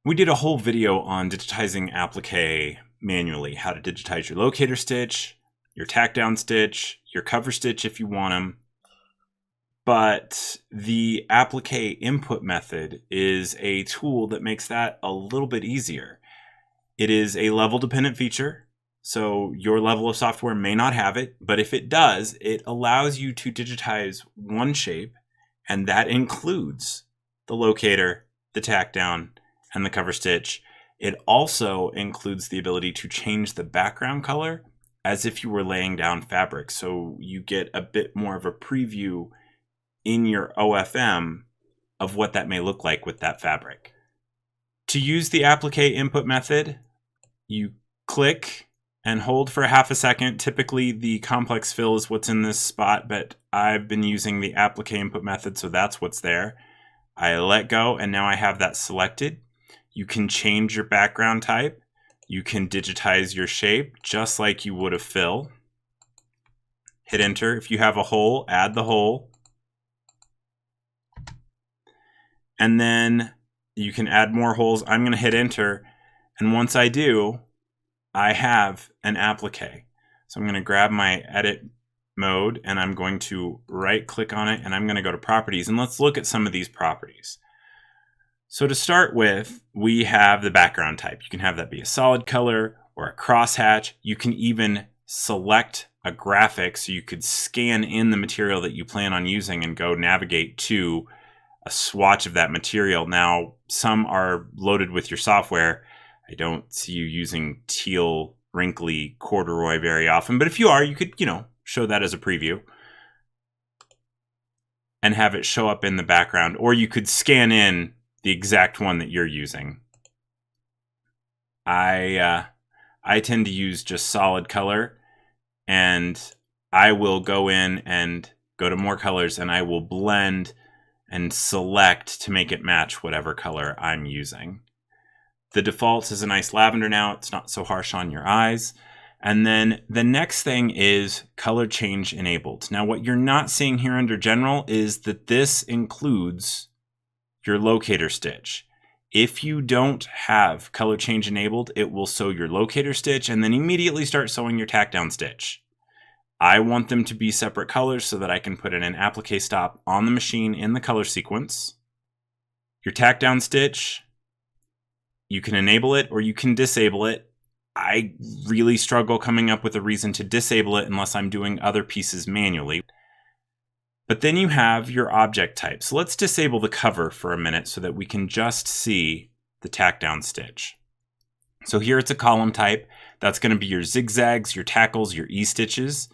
We did a whole video on digitizing applique manually, how to digitize your locator stitch, your tack down stitch, your cover stitch if you want them. But the applique input method is a tool that makes that a little bit easier. It is a level dependent feature, so your level of software may not have it, but if it does, it allows you to digitize one shape, and that includes the locator, the tack down, and the cover stitch. It also includes the ability to change the background color as if you were laying down fabric, so you get a bit more of a preview in your OFM of what that may look like with that fabric. To use the applique input method, you click and hold for half a second. Typically the complex fill is what's in this spot, but I've been using the applique input method, so that's what's there. I let go, and now I have that selected. You can change your background type. You can digitize your shape just like you would a fill. Hit enter. If you have a hole, add the hole. And then you can add more holes. I'm going to hit enter. And once I do, I have an applique. So I'm going to grab my edit mode and I'm going to right click on it and I'm going to go to properties, and let's look at some of these properties. So to start with, we have the background type. You can have that be a solid color or a crosshatch. You can even select a graphic, so you could scan in the material that you plan on using and go navigate to a swatch of that material. Now, some are loaded with your software. I don't see you using teal, wrinkly corduroy very often, but if you are, you could, show that as a preview and have it show up in the background, or you could scan in the exact one that you're using. I tend to use just solid color, and I will go in and go to more colors and I will blend and select to make it match whatever color I'm using. The default is a nice lavender now. It's not so harsh on your eyes. And then the next thing is color change enabled. Now, what you're not seeing here under general is that this includes your locator stitch. If you don't have color change enabled, it will sew your locator stitch and then immediately start sewing your tack down stitch. I want them to be separate colors so that I can put in an applique stop on the machine in the color sequence. Your tack down stitch, you can enable it or you can disable it. I really struggle coming up with a reason to disable it unless I'm doing other pieces manually. But then you have your object type. So let's disable the cover for a minute so that we can just see the tack down stitch. So here it's a column type. That's going to be your zigzags, your tackles, your E-stitches.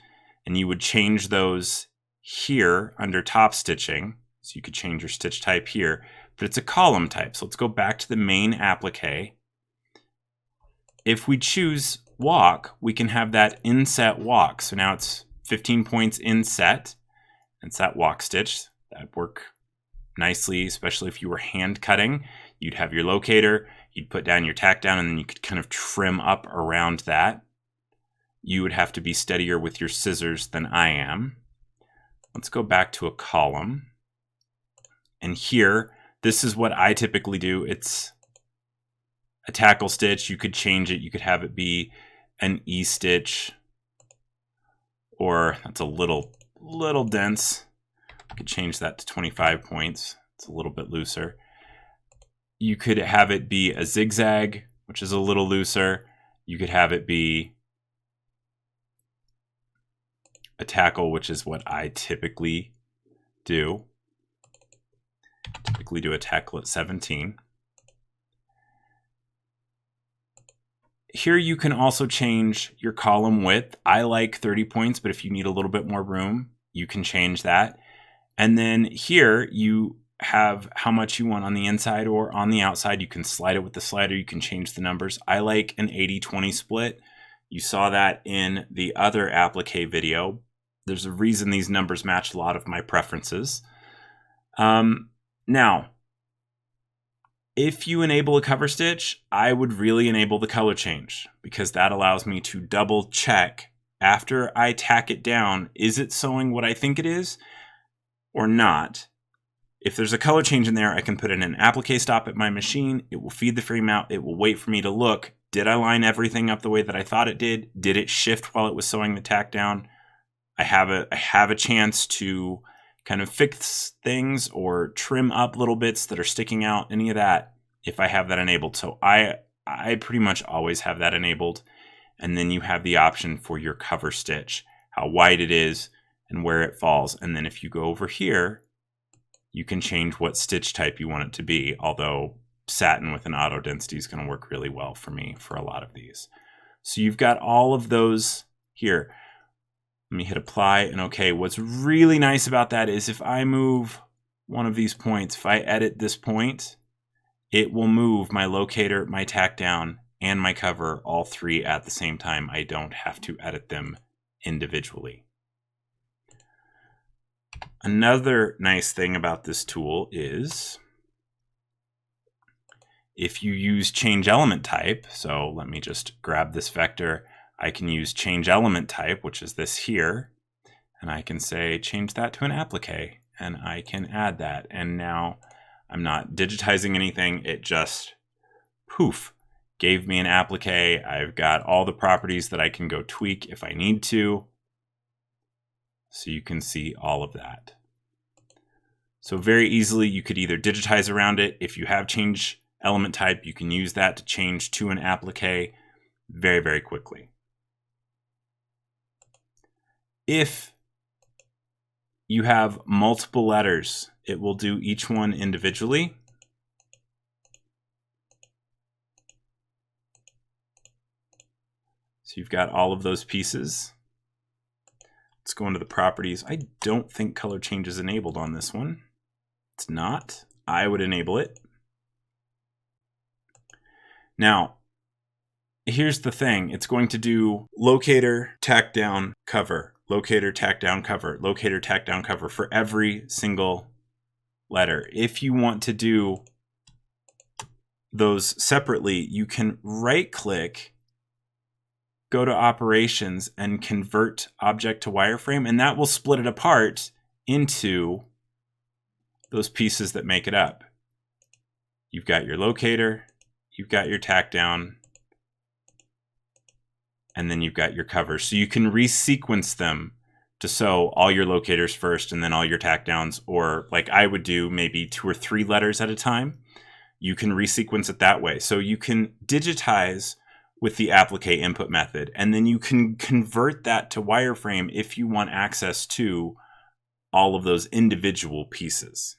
And you would change those here under top stitching. So you could change your stitch type here. But it's a column type. So let's go back to the main applique. If we choose walk, we can have that inset walk. So now it's 15 points inset. It's that walk stitch. That'd work nicely, especially if you were hand cutting. You'd have your locator, you'd put down your tack down, and then you could kind of trim up around that. You would have to be steadier with your scissors than I am. Let's go back to a column. And here, this is what I typically do. It's a tackle stitch. You could change it. You could have it be an E stitch, or that's a little dense. I could change that to 25 points. It's a little bit looser. You could have it be a zigzag, which is a little looser. You could have it be a tackle, which is what I typically do. Typically do a tackle at 17. Here you can also change your column width. I like 30 points, but if you need a little bit more room, you can change that. And then here you have how much you want on the inside or on the outside. You can slide it with the slider. You can change the numbers. I like an 80-20 split. You saw that in the other applique video. There's a reason these numbers match a lot of my preferences. Now, if you enable a cover stitch, I would really enable the color change because that allows me to double check after I tack it down. Is it sewing what I think it is or not? if there's a color change in there, I can put in an applique stop at my machine. It will feed the frame out. It will wait for me to look. Did I line everything up the way that I thought it did? Did it shift while it was sewing the tack down? I have a chance to kind of fix things or trim up little bits that are sticking out, any of that, if I have that enabled. So I pretty much always have that enabled. And then you have the option for your cover stitch, how wide it is and where it falls. And then if you go over here, you can change what stitch type you want it to be, although satin with an auto density is going to work really well for me for a lot of these. So you've got all of those here. Let me hit apply and OK. What's really nice about that is if I move one of these points, if I edit this point, it will move my locator, my tack down, and my cover, all three at the same time. I don't have to edit them individually. Another nice thing about this tool is if you use change element type, so let me just grab this vector, I can use change element type, which is this here, and I can say change that to an applique, and I can add that. And now I'm not digitizing anything, it just poof, gave me an applique. I've got all the properties that I can go tweak if I need to. So you can see all of that. So very easily you could either digitize around it. If you have change element type, you can use that to change to an applique very, very quickly. If you have multiple letters, it will do each one individually. So you've got all of those pieces. Let's go into the properties. I don't think color change is enabled on this one. It's not. I would enable it. Now, here's the thing. It's going to do locator, tack down, cover, locator, tack down, cover, locator, tack down, cover for every single letter. If you want to do those separately, you can right-click, go to operations and convert object to wireframe, and that will split it apart into those pieces that make it up. You've got your locator, you've got your tack down, and then you've got your cover. So you can resequence them to sew all your locators first and then all your tack downs, or like I would do maybe 2 or 3 letters at a time. You can resequence it that way. So you can digitize with the applique input method, and then you can convert that to wireframe if you want access to all of those individual pieces.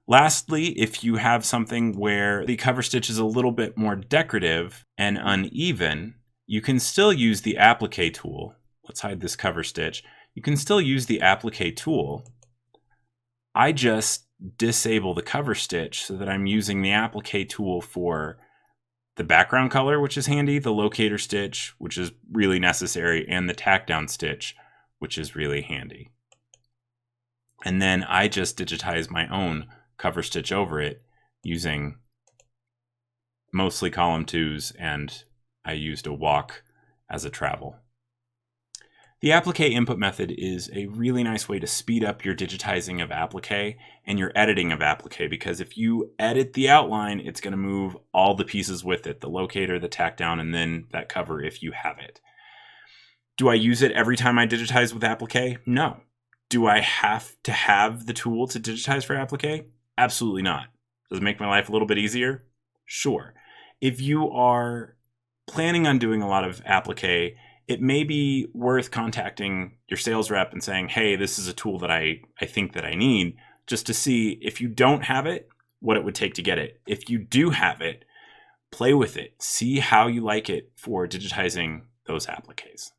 Lastly, if you have something where the cover stitch is a little bit more decorative and uneven, you can still use the applique tool. Let's hide this cover stitch. You can still use the applique tool. I just disable the cover stitch so that I'm using the applique tool for the background color, which is handy, the locator stitch, which is really necessary, and the tack down stitch, which is really handy. And then I just digitize my own cover stitch over it using mostly column 2s, and I used a walk as a travel. The applique input method is a really nice way to speed up your digitizing of applique and your editing of applique, because if you edit the outline, it's going to move all the pieces with it, the locator, the tack down, and then that cover if you have it. Do I use it every time I digitize with applique? No. Do I have to have the tool to digitize for applique? Absolutely not. Does it make my life a little bit easier? Sure. If you are planning on doing a lot of applique, it may be worth contacting your sales rep and saying, hey, this is a tool that I think that I need, just to see if you don't have it, what it would take to get it. If you do have it, play with it. See how you like it for digitizing those appliques.